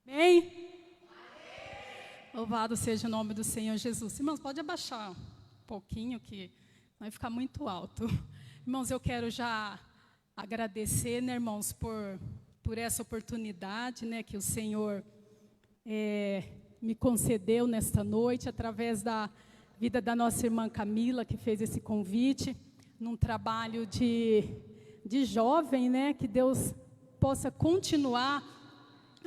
Amém? Louvado seja o nome do Senhor Jesus. Irmãos, pode abaixar um pouquinho, que vai ficar muito alto. Irmãos, eu quero já agradecer, né, irmãos, por essa oportunidade, né, que o Senhor me concedeu nesta noite, através da vida da nossa irmã Camila, que fez esse convite, num trabalho de jovem, né, que Deus possa continuar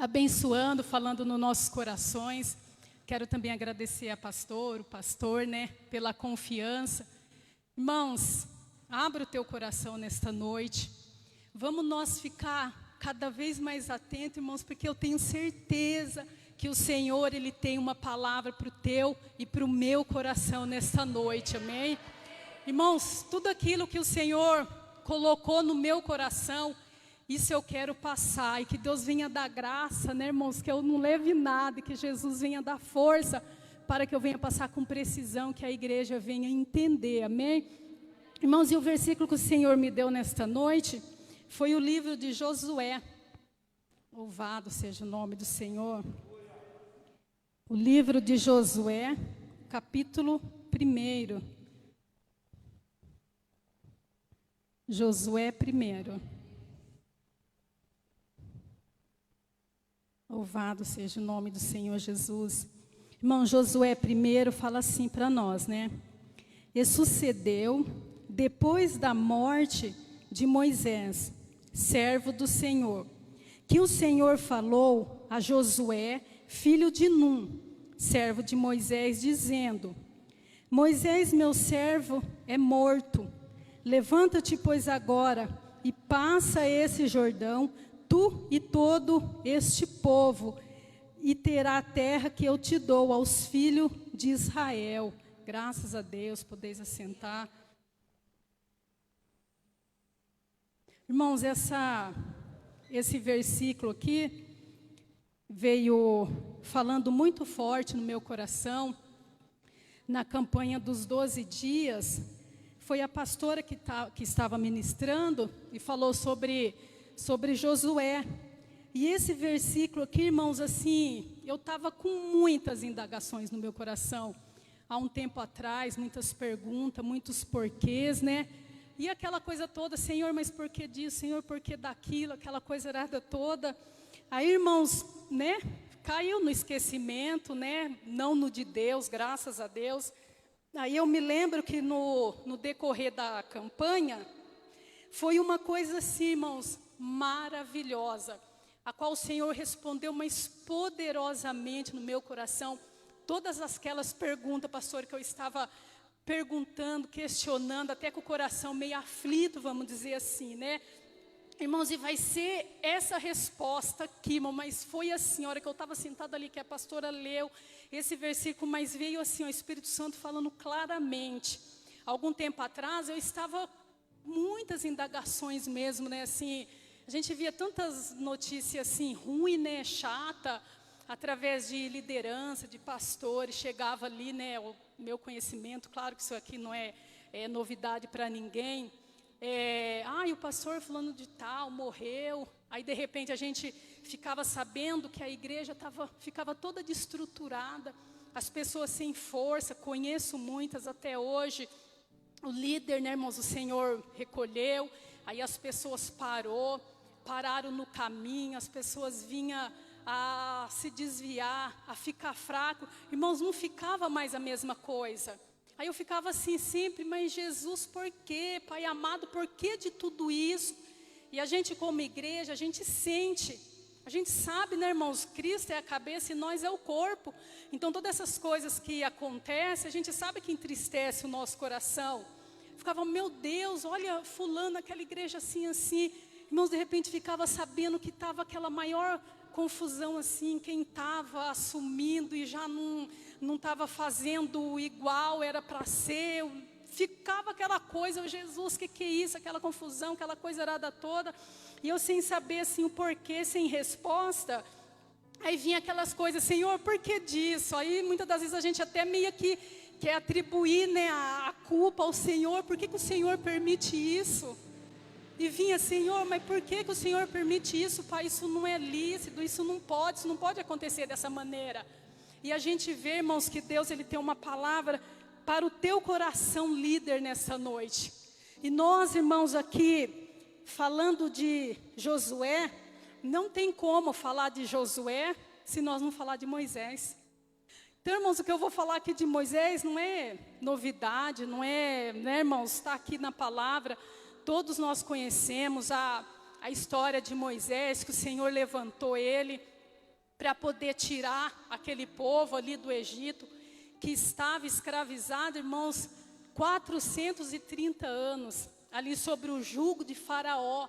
abençoando, falando nos nossos corações. Quero também agradecer o pastor, né, pela confiança. Irmãos, abra o teu coração nesta noite. Vamos nós ficar cada vez mais atentos, irmãos, porque eu tenho certeza que o Senhor, Ele tem uma palavra para o teu e para o meu coração nesta noite, amém? Irmãos, tudo aquilo que o Senhor colocou no meu coração, isso eu quero passar, e que Deus venha dar graça, né, irmãos, que eu não leve nada, e que Jesus venha dar força, para que eu venha passar com precisão, que a igreja venha entender, amém? Irmãos, e o versículo que o Senhor me deu nesta noite, foi o livro de Josué. Louvado seja o nome do Senhor. O livro de Josué, capítulo 1. Josué 1. Louvado seja o nome do Senhor Jesus. Irmão, Josué 1 fala assim para nós, né? E sucedeu, depois da morte de Moisés, servo do Senhor, que o Senhor falou a Josué, filho de Num, servo de Moisés, dizendo: Moisés, meu servo, é morto. Levanta-te, pois, agora, e passa esse Jordão, tu e todo este povo, e terá a terra que eu te dou aos filhos de Israel. Graças a Deus, podeis assentar. Irmãos, esse versículo aqui veio falando muito forte no meu coração. Na campanha dos 12 dias, foi a pastora que estava ministrando e falou sobre Josué. E esse versículo aqui, irmãos, assim, eu estava com muitas indagações no meu coração. Há um tempo atrás, muitas perguntas, muitos porquês, né? E aquela coisa toda, Senhor, mas por que disso? Senhor, por que daquilo? Aquela coisa errada toda. Aí, irmãos, né? Caiu no esquecimento, né? Não no de Deus, graças a Deus. Aí eu me lembro que no decorrer da campanha, foi uma coisa assim, irmãos, maravilhosa, a qual o Senhor respondeu mais poderosamente no meu coração, todas aquelas perguntas, pastor, que eu estava perguntando, questionando, até com o coração meio aflito, vamos dizer assim, né? Irmãos, e vai ser essa resposta aqui, irmão, mas foi assim, a hora que eu estava sentada ali, que a pastora leu esse versículo, mas veio assim, o Espírito Santo falando claramente. Algum tempo atrás, eu estava muitas indagações mesmo, né, assim, a gente via tantas notícias assim, ruim, né, chata, através de liderança, de pastores, chegava ali, né, o meu conhecimento, claro que isso aqui não é novidade para ninguém, o pastor fulano de tal morreu, aí de repente a gente ficava sabendo que a igreja ficava toda destruturada, as pessoas sem força, conheço muitas até hoje. O líder, né, irmãos, o Senhor recolheu, aí as pessoas pararam no caminho, as pessoas vinham a se desviar, a ficar fraco. Irmãos, não ficava mais a mesma coisa. Aí eu ficava assim sempre, mas Jesus, por quê? Pai amado, por que de tudo isso? E a gente como igreja, a gente sente, a gente sabe, né, irmãos, Cristo é a cabeça e nós é o corpo. Então todas essas coisas que acontecem, a gente sabe que entristece o nosso coração. Ficava, meu Deus, olha fulano, aquela igreja assim. Irmãos, de repente ficava sabendo que estava aquela maior confusão assim, quem estava assumindo e já não estava fazendo igual era para ser. Ficava aquela coisa, Jesus, que é isso? Aquela confusão, aquela coisa errada toda. E eu sem saber assim o porquê, sem resposta. Aí vinha aquelas coisas, Senhor, por que disso? Aí muitas das vezes a gente até meio que quer atribuir, né, a culpa ao Senhor. Por que o Senhor permite isso? E vinha, Senhor, mas por que o Senhor permite isso, Pai? Isso não é lícito, isso não pode acontecer dessa maneira. E a gente vê, irmãos, que Deus ele tem uma palavra para o teu coração líder nessa noite. E nós, irmãos, aqui, falando de Josué, não tem como falar de Josué se nós não falar de Moisés. Então, irmãos, o que eu vou falar aqui de Moisés não é novidade, não é, né, irmãos, está aqui na palavra. Todos nós conhecemos a história de Moisés, que o Senhor levantou ele para poder tirar aquele povo ali do Egito, que estava escravizado, irmãos, 430 anos, ali sobre o jugo de Faraó.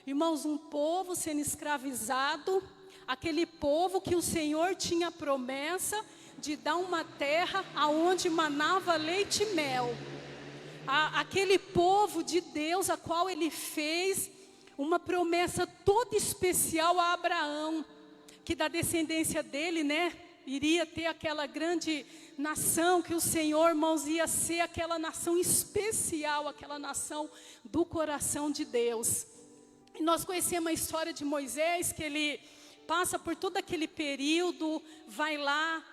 Irmãos, um povo sendo escravizado, aquele povo que o Senhor tinha promessa de dar uma terra aonde manava leite e mel. Aquele povo de Deus, a qual ele fez uma promessa toda especial a Abraão, que da descendência dele, né, iria ter aquela grande nação, que o Senhor, irmãos, ia ser aquela nação especial, aquela nação do coração de Deus. E nós conhecemos a história de Moisés, que ele passa por todo aquele período, vai lá,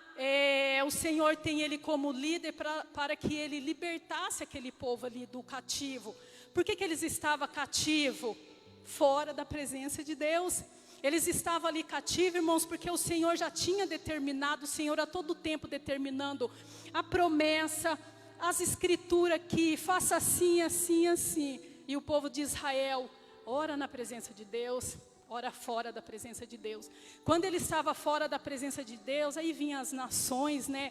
o Senhor tem ele como líder para que ele libertasse aquele povo ali do cativo. Por que eles estavam cativos? Fora da presença de Deus. Eles estavam ali cativos, irmãos, porque o Senhor já tinha determinado, o Senhor a todo tempo determinando a promessa, as escrituras que faça assim, assim, assim. E o povo de Israel ora na presença de Deus, ora fora da presença de Deus. Quando ele estava fora da presença de Deus, aí vinham as nações, né?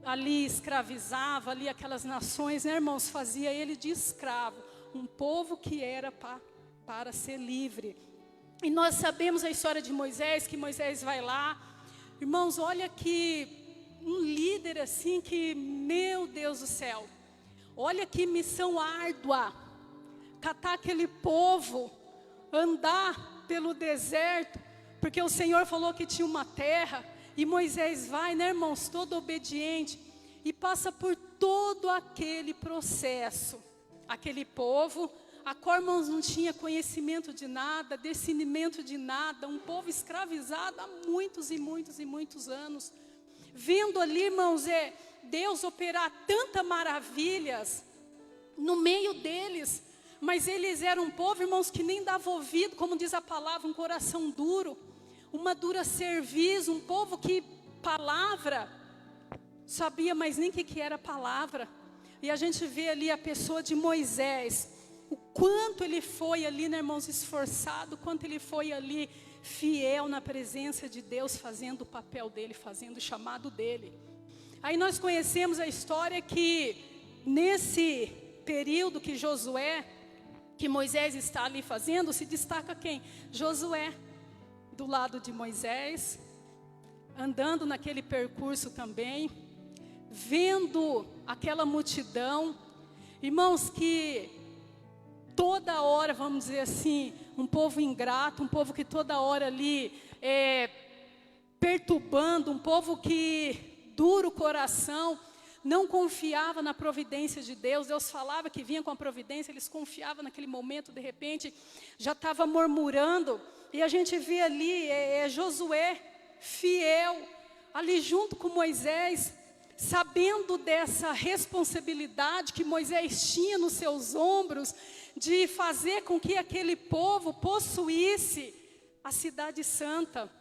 Ali escravizava, ali aquelas nações, né, irmãos? Fazia ele de escravo. Um povo que era para ser livre. E nós sabemos a história de Moisés, que Moisés vai lá. Irmãos, olha que um líder assim que, meu Deus do céu. Olha que missão árdua. Catar aquele povo, andar pelo deserto, porque o Senhor falou que tinha uma terra, e Moisés vai, né, irmãos, todo obediente, e passa por todo aquele processo. Aquele povo, a qual, irmãos, não tinha conhecimento de nada, discernimento de nada, um povo escravizado há muitos e muitos e muitos anos, vendo ali, irmãos, Deus operar tantas maravilhas no meio deles. Mas eles eram um povo, irmãos, que nem dava ouvido, como diz a palavra, um coração duro, uma dura cerviz, um povo que palavra, sabia, mas nem o que era palavra. E a gente vê ali a pessoa de Moisés, o quanto ele foi ali, né, irmãos, esforçado, quanto ele foi ali fiel na presença de Deus, fazendo o papel dele, fazendo o chamado dele. Aí nós conhecemos a história que nesse período que que Moisés está ali fazendo, se destaca quem? Josué, do lado de Moisés, andando naquele percurso também, vendo aquela multidão, irmãos, que toda hora, vamos dizer assim, um povo ingrato, um povo que toda hora ali perturbando, um povo que dura o coração, não confiava na providência de Deus. Deus falava que vinha com a providência, eles confiavam naquele momento, de repente, já estava murmurando. E a gente vê ali Josué, fiel, ali junto com Moisés, sabendo dessa responsabilidade que Moisés tinha nos seus ombros, de fazer com que aquele povo possuísse a cidade santa.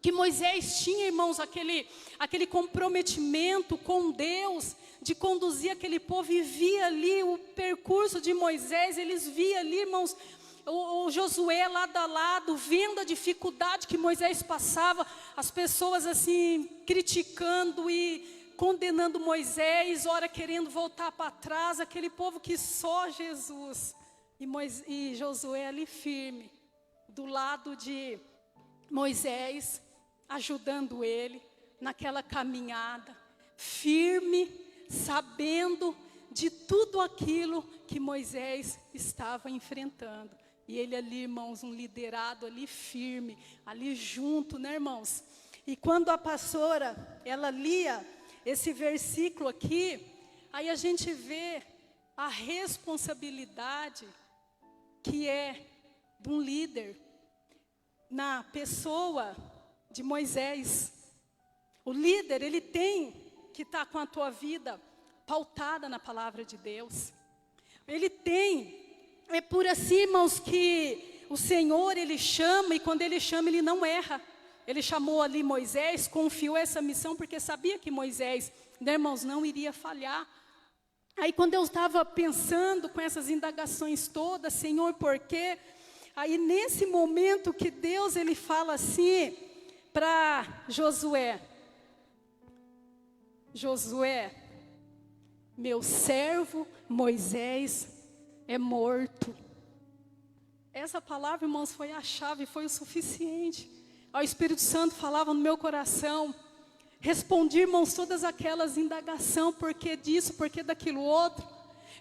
Que Moisés tinha, irmãos, aquele comprometimento com Deus, de conduzir aquele povo, e via ali o percurso de Moisés, eles via ali, irmãos, o Josué lado a lado, vendo a dificuldade que Moisés passava, as pessoas assim, criticando e condenando Moisés, ora querendo voltar para trás, aquele povo que só Jesus, e Josué ali firme, do lado de Moisés, ajudando ele naquela caminhada, firme, sabendo de tudo aquilo que Moisés estava enfrentando. E ele ali, irmãos, um liderado ali firme, ali junto, né, irmãos? E quando a pastora, ela lia esse versículo aqui, aí a gente vê a responsabilidade que é de um líder na pessoa de Moisés. O líder, ele tem que estar com a tua vida pautada na palavra de Deus. Ele tem, é por assim, irmãos, que o Senhor, Ele chama, e quando Ele chama, Ele não erra. Ele chamou ali Moisés, confiou essa missão, porque sabia que Moisés, né, irmãos, não iria falhar. Aí quando eu estava pensando com essas indagações todas, Senhor, por quê? Aí nesse momento que Deus, Ele fala assim para Josué: Josué, meu servo Moisés é morto. Essa palavra, irmãos, foi a chave, foi o suficiente. O Espírito Santo falava no meu coração. Respondi, irmãos, todas aquelas indagações, por que disso, por que daquilo outro.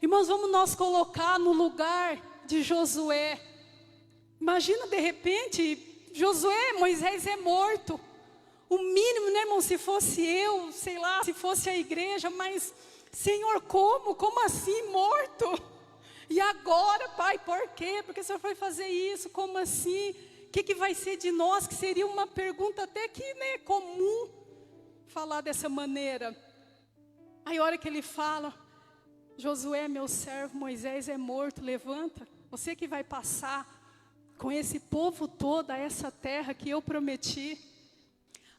Irmãos, vamos nós colocar no lugar de Josué. Imagina de repente, Josué, Moisés é morto. O mínimo, né, irmão, se fosse eu, sei lá, se fosse a igreja, mas, Senhor, como? Como assim morto? E agora, Pai, por quê? Porque o Senhor foi fazer isso, como assim? O que vai ser de nós? Que seria uma pergunta até que, né, comum falar dessa maneira. Aí a hora que ele fala, Josué, meu servo, Moisés é morto, levanta. Você que vai passar com esse povo todo a essa terra que eu prometi.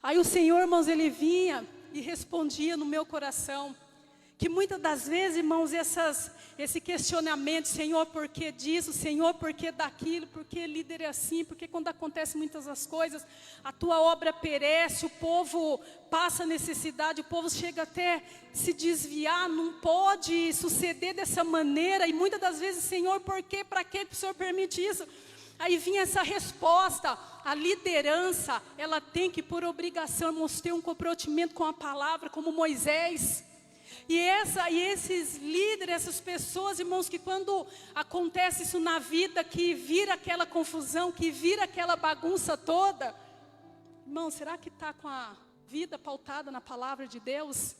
Aí o Senhor, irmãos, Ele vinha e respondia no meu coração, que muitas das vezes, irmãos, esse questionamento, Senhor, por que disso, Senhor, por que daquilo, por que líder é assim, porque quando acontecem muitas das coisas, a tua obra perece, o povo passa necessidade, o povo chega até se desviar, não pode suceder dessa maneira, e muitas das vezes, Senhor, por que, para que o Senhor permite isso? Aí vinha essa resposta: a liderança, ela tem que, por obrigação, irmãos, ter um comprometimento com a palavra, como Moisés. E esses líderes, essas pessoas, irmãos, que quando acontece isso na vida, que vira aquela confusão, que vira aquela bagunça toda, irmão, será que está com a vida pautada na palavra de Deus?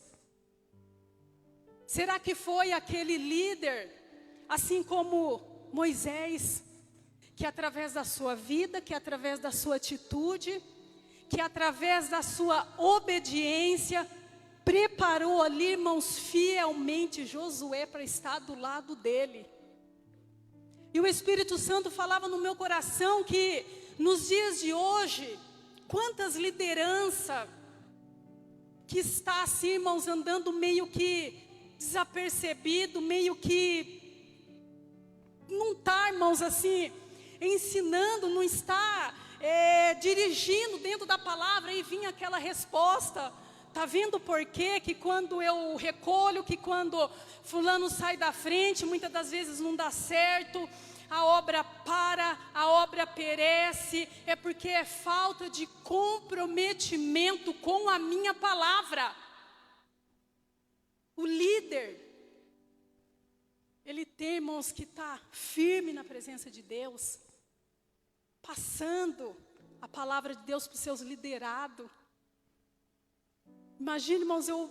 Será que foi aquele líder, assim como Moisés, que através da sua vida, que através da sua atitude, que através da sua obediência, preparou ali, irmãos, fielmente Josué para estar do lado dele? E o Espírito Santo falava no meu coração que nos dias de hoje, quantas lideranças que está assim, irmãos, andando meio que desapercebido, meio que não está, irmãos, assim, ensinando, não está dirigindo dentro da palavra. E vinha aquela resposta: está vendo por quê? Que quando eu recolho, que quando fulano sai da frente, muitas das vezes não dá certo, a obra para, a obra perece, é porque é falta de comprometimento com a minha palavra. O líder, ele tem, irmãos, que está firme na presença de Deus, passando a palavra de Deus para os seus liderados. Imagina, irmãos, eu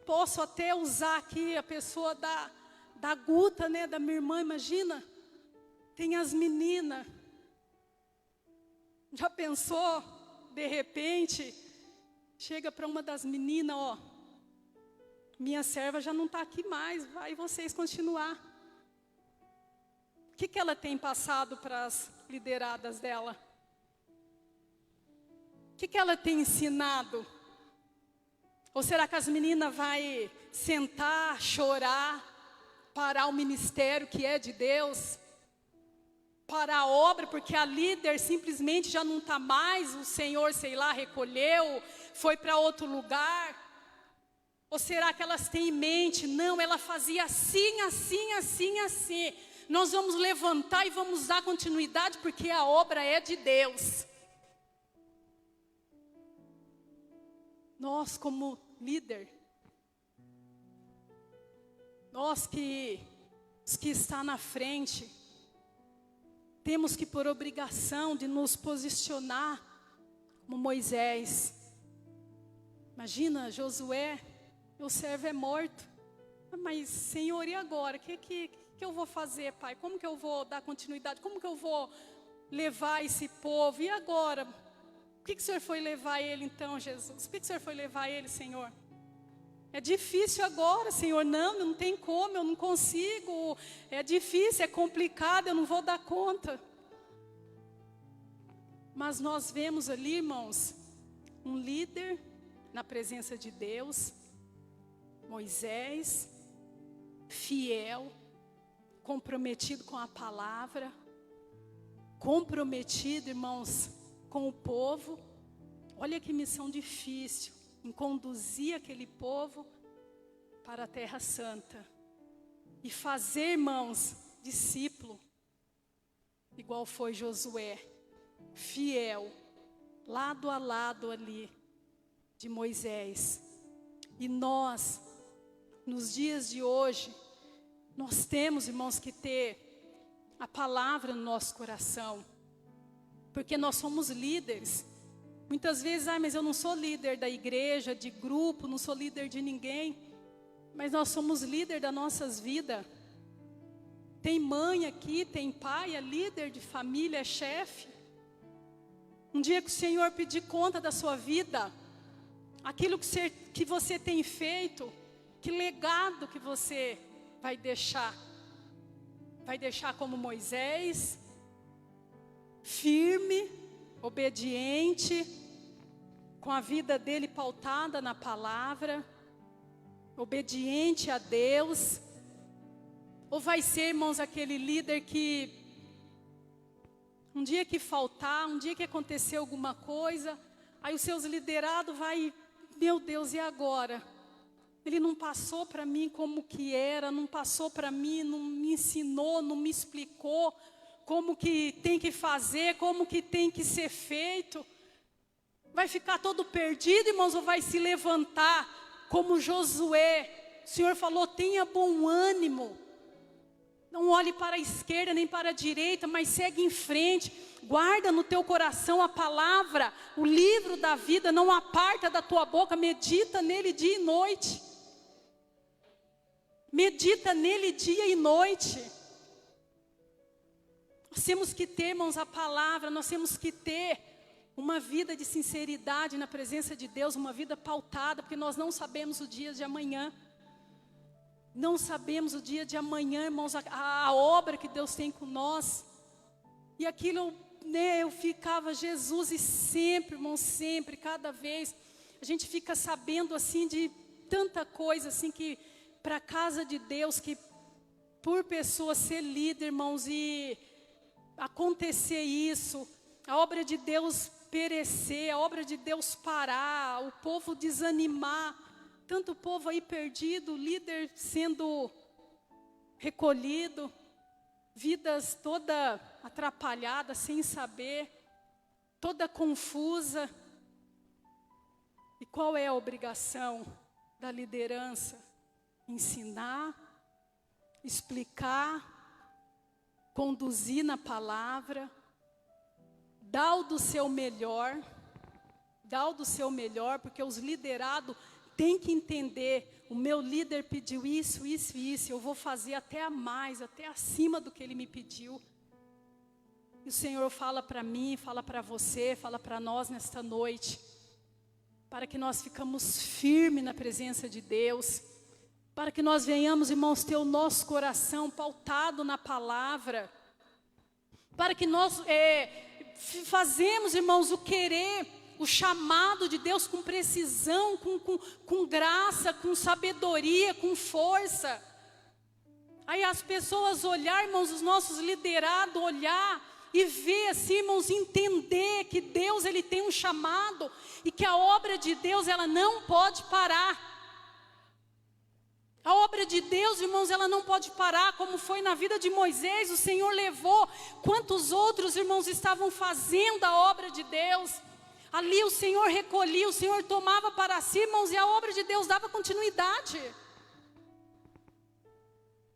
posso até usar aqui a pessoa da Guta, né, da minha irmã. Imagina, tem as meninas. Já pensou, de repente, chega para uma das meninas: ó, minha serva já não está aqui mais, vai vocês continuar. O que ela tem passado para as lideradas dela? O que ela tem ensinado? Ou será que as meninas vão sentar, chorar, parar o ministério que é de Deus, parar a obra, porque a líder simplesmente já não está mais, o Senhor, sei lá, recolheu, foi para outro lugar? Ou será que elas têm em mente: não, ela fazia assim, assim, assim, assim, nós vamos levantar e vamos dar continuidade, porque a obra é de Deus? Nós, como líder, nós que está na frente, temos que, por obrigação, de nos posicionar como Moisés. Imagina, Josué, meu servo é morto. Mas, Senhor, e agora? O O que eu vou fazer, Pai? Como que eu vou dar continuidade? Como que eu vou levar esse povo? E agora? O que o Senhor foi levar ele então, Jesus? O que o Senhor foi levar ele, Senhor? É difícil agora, Senhor. Não tem como, eu não consigo. É difícil, é complicado, eu não vou dar conta. Mas nós vemos ali, irmãos, um líder na presença de Deus, Moisés, fiel, comprometido com a palavra, comprometido, irmãos, com o povo. Olha que missão difícil, em conduzir aquele povo para a Terra Santa e fazer, irmãos, discípulo, igual foi Josué, fiel, lado a lado ali de Moisés. E nós, nos dias de hoje, nós temos, irmãos, que ter a palavra no nosso coração, porque nós somos líderes. Muitas vezes, mas eu não sou líder da igreja, de grupo, não sou líder de ninguém, mas nós somos líder das nossas vidas. Tem mãe aqui, tem pai, é líder de família, é chefe. Um dia que o Senhor pedir conta da sua vida, aquilo que você tem feito, que legado que você vai deixar? Vai deixar como Moisés, firme, obediente, com a vida dele pautada na palavra, obediente a Deus? Ou vai ser, irmãos, aquele líder que um dia que faltar, um dia que acontecer alguma coisa, aí os seus liderados vai, meu Deus, e agora? Ele não passou para mim como que era, não passou para mim, não me ensinou, não me explicou como que tem que fazer, como que tem que ser feito. Vai ficar todo perdido, irmãos, ou vai se levantar como Josué? O Senhor falou, tenha bom ânimo. Não olhe para a esquerda nem para a direita, mas segue em frente. Guarda no teu coração a palavra, o livro da vida, não aparta da tua boca, medita nele dia e noite. Medita nele dia e noite. Nós temos que ter, irmãos, a palavra, nós temos que ter uma vida de sinceridade na presença de Deus, uma vida pautada, porque nós não sabemos o dia de amanhã. Não sabemos o dia de amanhã, irmãos, a obra que Deus tem com nós. E aquilo, eu ficava, Jesus, e sempre, irmãos, sempre, cada vez, a gente fica sabendo, assim, de tanta coisa, assim, que para a casa de Deus, que por pessoa ser líder, irmãos, e acontecer isso, a obra de Deus perecer, a obra de Deus parar, o povo desanimar, tanto povo aí perdido, líder sendo recolhido, vidas toda atrapalhadas, sem saber, toda confusa. E qual é a obrigação da liderança? Ensinar, explicar, conduzir na palavra, dar o do seu melhor, porque os liderados têm que entender, o meu líder pediu isso, isso e isso, eu vou fazer até a mais, até acima do que ele me pediu. E o Senhor fala para mim, fala para você, fala para nós nesta noite, para que nós ficamos firmes na presença de Deus, para que nós venhamos, irmãos, ter o nosso coração pautado na palavra, para que nós fazemos, irmãos, o querer, o chamado de Deus com precisão, com graça, com sabedoria, com força. Aí as pessoas olhar, irmãos, os nossos liderados, olhar e ver assim, irmãos, entender que Deus, Ele tem um chamado e que a obra de Deus, ela não pode parar. A obra de Deus, irmãos, ela não pode parar, como foi na vida de Moisés, o Senhor levou. Quantos outros, irmãos, estavam fazendo a obra de Deus? Ali o Senhor recolhia, o Senhor tomava para si, irmãos, e a obra de Deus dava continuidade.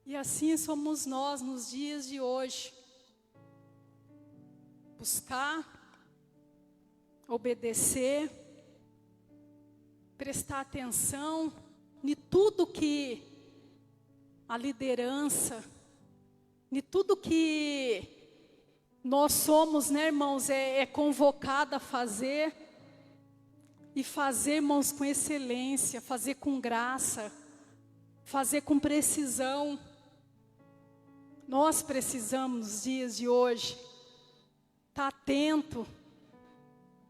E assim somos nós nos dias de hoje. Buscar, obedecer, prestar atenção em tudo que a liderança E tudo que nós somos, né, irmãos, é convocado a fazer. E fazer, irmãos, com excelência, fazer com graça, fazer com precisão. Nós precisamos, nos dias de hoje, estar atento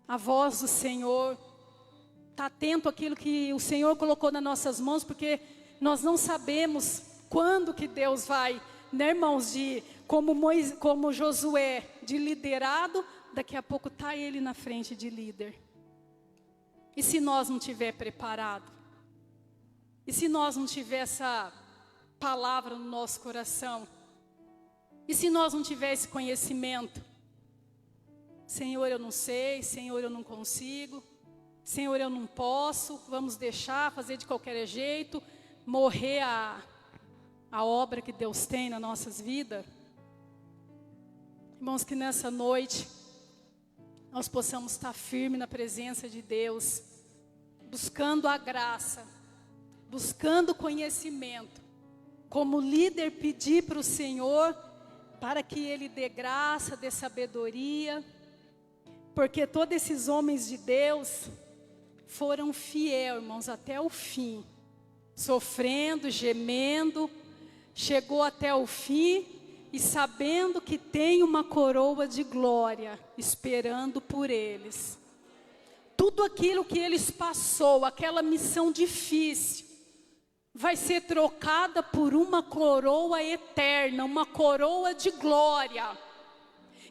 à voz do Senhor, estar atento àquilo que o Senhor colocou nas nossas mãos, porque nós não sabemos quando que Deus vai, né, irmãos, como Josué, de liderado, daqui a pouco está ele na frente de líder. E se nós não tiver preparado? E se nós não tiver essa palavra no nosso coração? E se nós não tiver esse conhecimento? Senhor, eu não sei, Senhor, eu não consigo, Senhor, eu não posso, vamos deixar, fazer de qualquer jeito, morrer a obra que Deus tem nas nossas vidas. Irmãos, que nessa noite nós possamos estar firmes na presença de Deus, buscando a graça, buscando conhecimento, como líder pedir para o Senhor, para que Ele dê graça, dê sabedoria, porque todos esses homens de Deus foram fiéis, irmãos, até o fim, sofrendo, gemendo, chegou até o fim, e sabendo que tem uma coroa de glória esperando por eles. Tudo aquilo que eles passou, aquela missão difícil, vai ser trocada por uma coroa eterna, uma coroa de glória.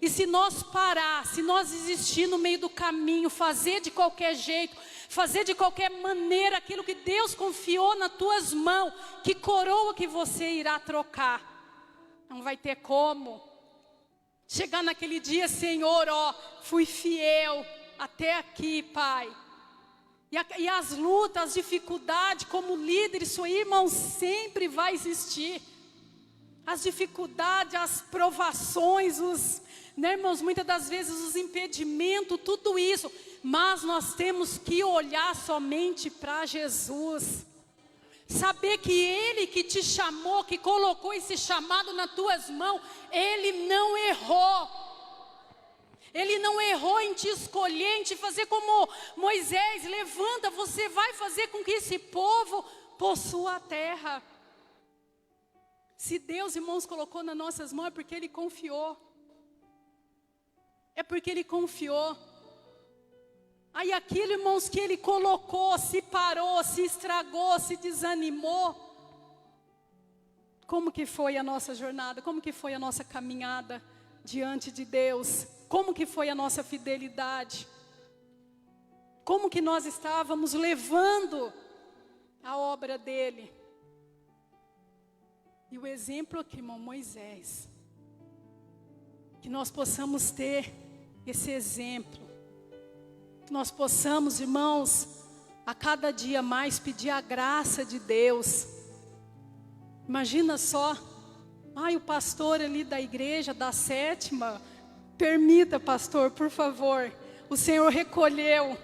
E se nós parar, se nós desistir no meio do caminho, fazer de qualquer jeito, fazer de qualquer maneira aquilo que Deus confiou nas tuas mãos, que coroa que você irá trocar? Não vai ter como. Chegar naquele dia, Senhor, ó, fui fiel até aqui, Pai. E as lutas, as dificuldades, como líder, isso aí, irmãos, sempre vai existir. As dificuldades, as provações, né, irmãos, muitas das vezes os impedimentos, tudo isso. Mas nós temos que olhar somente para Jesus. Saber que Ele que te chamou, que colocou esse chamado nas tuas mãos, Ele não errou. Ele não errou em te escolher, em te fazer como Moisés. Levanta, você vai fazer com que esse povo possua a terra. Se Deus, irmãos, colocou nas nossas mãos, é porque Ele confiou. É porque Ele confiou. Aí aquilo, irmãos, que Ele colocou, se parou, se estragou, se desanimou. Como que foi a nossa jornada? Como que foi a nossa caminhada diante de Deus? Como que foi a nossa fidelidade? Como que nós estávamos levando a obra dEle? E o exemplo aqui, irmão, Moisés. Que nós possamos ter esse exemplo. Que nós possamos, irmãos, a cada dia mais pedir a graça de Deus. Imagina só, o pastor ali da igreja, da sétima, permita, pastor, por favor, o Senhor recolheu.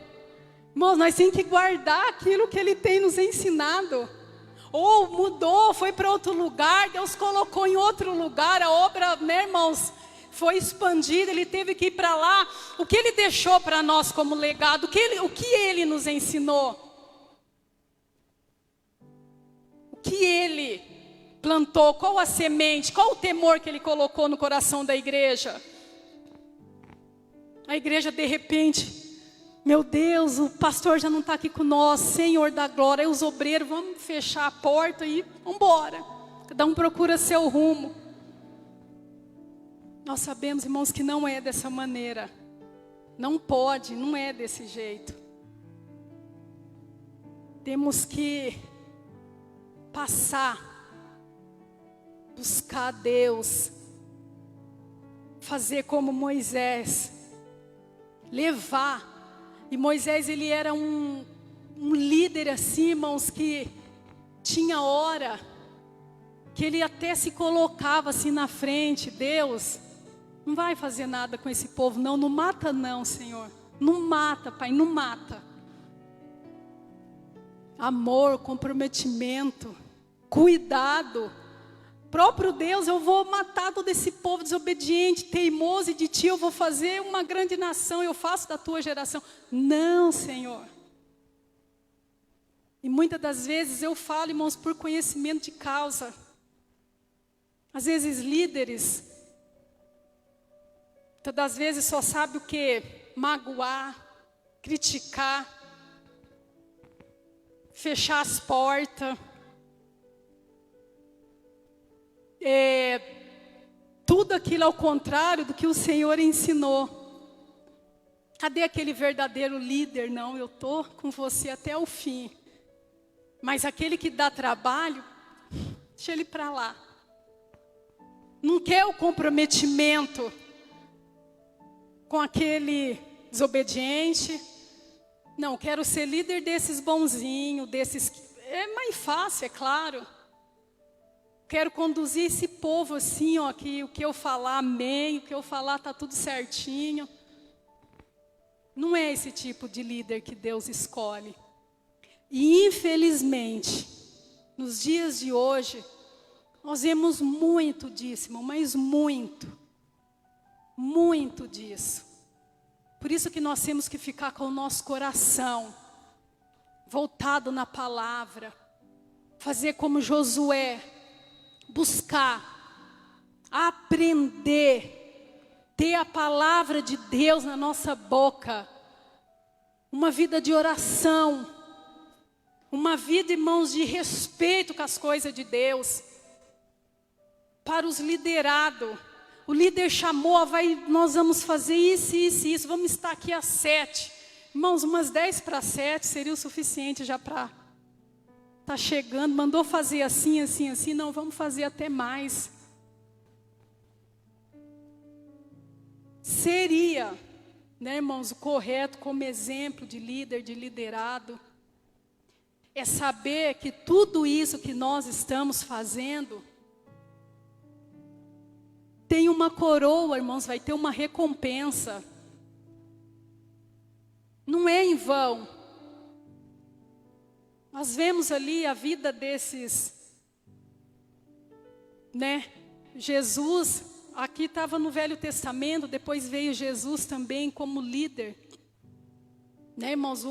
Irmãos, nós temos que guardar aquilo que Ele tem nos ensinado. Ou mudou, foi para outro lugar, Deus colocou em outro lugar, a obra, né, irmãos, foi expandida, Ele teve que ir para lá. O que Ele deixou para nós como legado? O que Ele nos ensinou? O que Ele plantou? Qual a semente? Qual o temor que Ele colocou no coração da igreja? A igreja de repente, meu Deus, o pastor já não está aqui com nós, Senhor da glória, aí os obreiros, vamos fechar a porta e vamos embora. Cada um procura seu rumo. Nós sabemos, irmãos, que não é dessa maneira. Não pode, não é desse jeito. Temos que passar, buscar a Deus, fazer como Moisés, levar. E Moisés, ele era um líder assim, irmãos, que tinha hora, que ele até se colocava assim na frente. Deus, não vai fazer nada com esse povo, não mata não, Senhor. Não mata, Pai, não mata. Amor, comprometimento, cuidado, próprio Deus, eu vou matar todo esse povo desobediente, teimoso, e de ti eu vou fazer uma grande nação, eu faço da tua geração. Não, Senhor. E muitas das vezes eu falo, irmãos, por conhecimento de causa. Às vezes líderes, todas as vezes só sabe o que? Magoar, criticar, fechar as portas. Tudo aquilo ao contrário do que o Senhor ensinou. Cadê aquele verdadeiro líder? Não, eu estou com você até o fim. Mas aquele que dá trabalho, deixa ele para lá. Não quer o comprometimento com aquele desobediente. Não, quero ser líder desses bonzinhos, desses... É mais fácil, é claro. Quero conduzir esse povo assim, ó, que o que eu falar, amém, o que eu falar está tudo certinho. Não é esse tipo de líder que Deus escolhe. E infelizmente, nos dias de hoje, nós vemos muito disso, mas muito disso. Por isso que nós temos que ficar com o nosso coração voltado na palavra, fazer como Josué, buscar, aprender, ter a palavra de Deus na nossa boca, uma vida de oração, uma vida, irmãos, de respeito com as coisas de Deus. Para os liderados, o líder chamou, nós vamos fazer isso, vamos estar aqui às 7. Irmãos, umas 10 para 7 seria o suficiente já para estar chegando. Mandou fazer assim, não, vamos fazer até mais. Seria, né, irmãos, o correto como exemplo de líder, de liderado, é saber que tudo isso que nós estamos fazendo tem uma coroa, irmãos, vai ter uma recompensa. Não é em vão. Nós vemos ali a vida desses, né? Jesus, aqui estava no Velho Testamento, depois veio Jesus também como líder. Né, irmãos,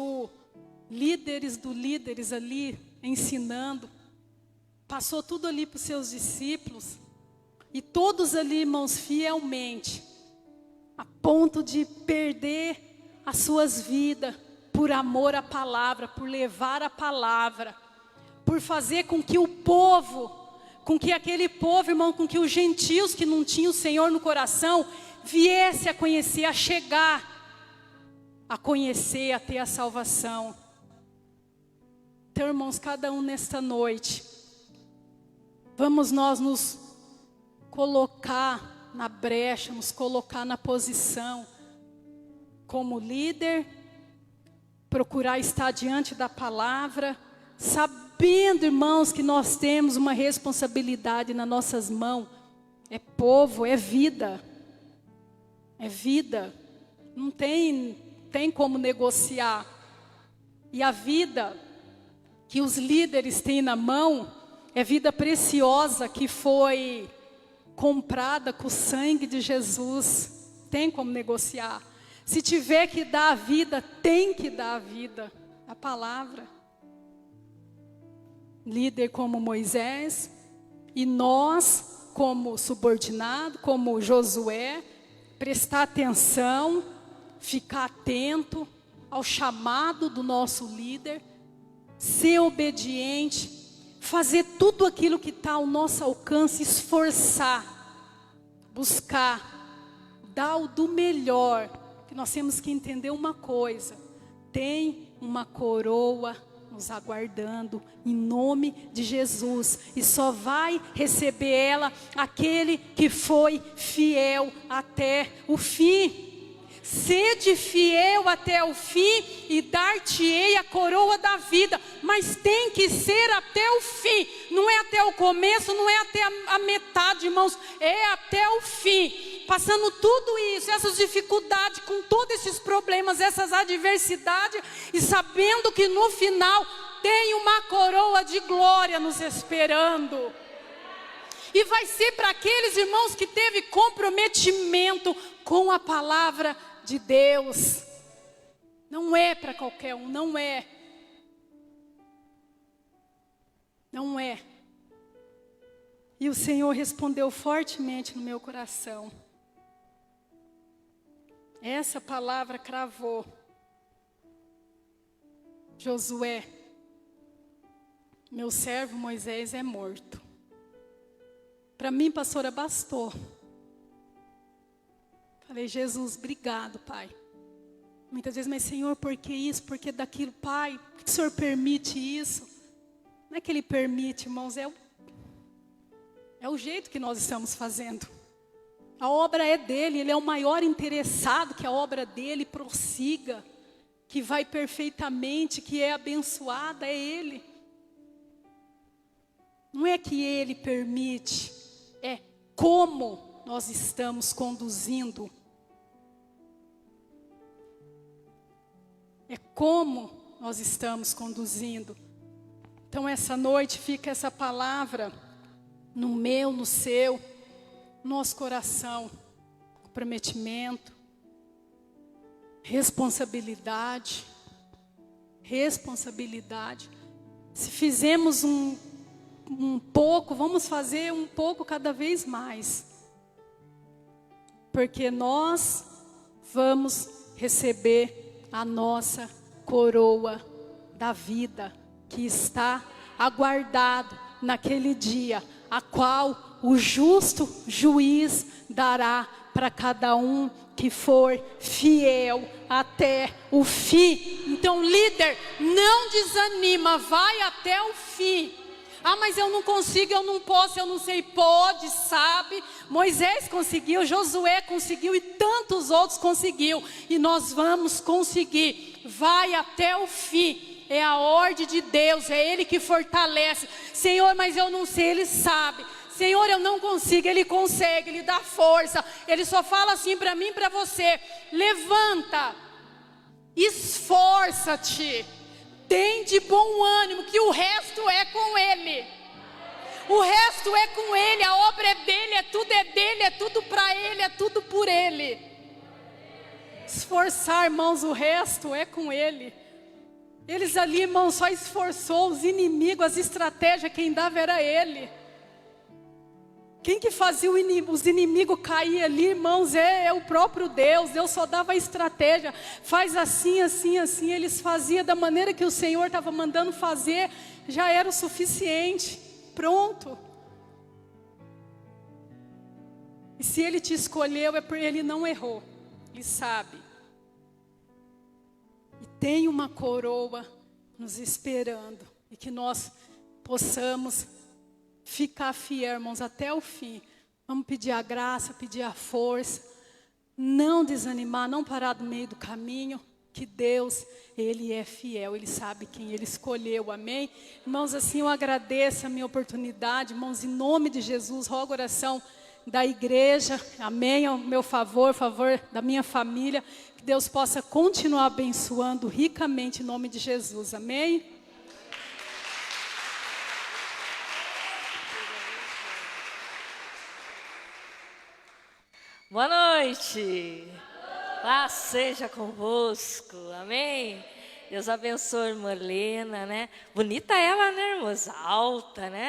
líderes do líderes ali, ensinando. Passou tudo ali para os seus discípulos. E todos ali, irmãos, fielmente, a ponto de perder as suas vidas, por amor à palavra, por levar a palavra, por fazer com que o povo, com que aquele povo, irmão, com que os gentios que não tinham o Senhor no coração, viesse a conhecer, a chegar, a conhecer, a ter a salvação. Então, irmãos, cada um nesta noite, vamos nós nos colocar na brecha, nos colocar na posição como líder, procurar estar diante da palavra, sabendo, irmãos, que nós temos uma responsabilidade nas nossas mãos. É povo, é vida. É vida. Não tem como negociar. E a vida que os líderes têm na mão é vida preciosa que foi comprada com o sangue de Jesus. Tem como negociar. Se tiver que dar a vida, tem que dar a vida. A palavra. Líder como Moisés. E nós, como subordinado, como Josué, prestar atenção, ficar atento ao chamado do nosso líder, ser obediente, fazer tudo aquilo que está ao nosso alcance, esforçar, buscar, dar o do melhor. Que nós temos que entender uma coisa: tem uma coroa nos aguardando, em nome de Jesus, e só vai receber ela aquele que foi fiel até o fim. Sede fiel até o fim e dar-te-ei a coroa da vida. Mas tem que ser até o fim. Não é até o começo, não é até a metade, irmãos. É até o fim. Passando tudo isso, essas dificuldades, com todos esses problemas, essas adversidades, e sabendo que no final tem uma coroa de glória nos esperando. E vai ser para aqueles irmãos que teve comprometimento com a palavra de Deus. Não é para qualquer um, não é. Não é. E o Senhor respondeu fortemente no meu coração. Essa palavra cravou. Josué, meu servo Moisés é morto. Para mim, pastora, bastou. Falei, Jesus, obrigado, Pai. Muitas vezes, mas Senhor, por que isso? Por que daquilo? Pai, por que o Senhor permite isso? Não é que Ele permite, irmãos, é o jeito que nós estamos fazendo. A obra é dele, Ele é o maior interessado que a obra dele prossiga, que vai perfeitamente, que é abençoada, é Ele. Não é que Ele permite, é como nós estamos conduzindo. É como nós estamos conduzindo. Então essa noite fica essa palavra no meu, no seu, nosso coração. Comprometimento, responsabilidade. Responsabilidade. Se fizemos um pouco, vamos fazer um pouco cada vez mais. Porque nós vamos receber a nossa coroa da vida, que está aguardado naquele dia, a qual o justo juiz dará para cada um que for fiel até o fim. Então, líder, não desanima, vai até o fim. Ah, mas eu não consigo, eu não posso, eu não sei. Pode, sabe? Moisés conseguiu, Josué conseguiu e tantos outros conseguiu. E nós vamos conseguir. Vai até o fim. É a ordem de Deus, é Ele que fortalece. Senhor, mas eu não sei, Ele sabe. Senhor, eu não consigo, Ele consegue, Ele dá força. Ele só fala assim para mim e para você: levanta, esforça-te, tem de bom ânimo, que o resto é com Ele. O resto é com Ele, a obra é dele, é tudo para Ele, é tudo por Ele. Esforçar, irmãos, o resto é com Ele. Eles ali, irmãos, só esforçou os inimigos, as estratégias, quem dava era Ele. Quem que fazia os inimigos cair ali, irmãos, é o próprio Deus. Deus só dava a estratégia. Faz assim, assim, assim. Eles faziam da maneira que o Senhor estava mandando fazer. Já era o suficiente. Pronto. E se Ele te escolheu, é porque Ele não errou. Ele sabe. E tem uma coroa nos esperando. E que nós possamos ficar fiel, irmãos, até o fim. Vamos pedir a graça, pedir a força. Não desanimar, não parar do meio do caminho. Que Deus, Ele é fiel. Ele sabe quem Ele escolheu, amém? Irmãos, assim eu agradeço a minha oportunidade. Irmãos, em nome de Jesus, rogo a oração da igreja, amém? Ao meu favor, favor da minha família. Que Deus possa continuar abençoando ricamente em nome de Jesus, amém? Boa noite, paz seja convosco, amém? Deus abençoe a irmã Helena, né? Bonita ela, né, irmãs? Alta, né?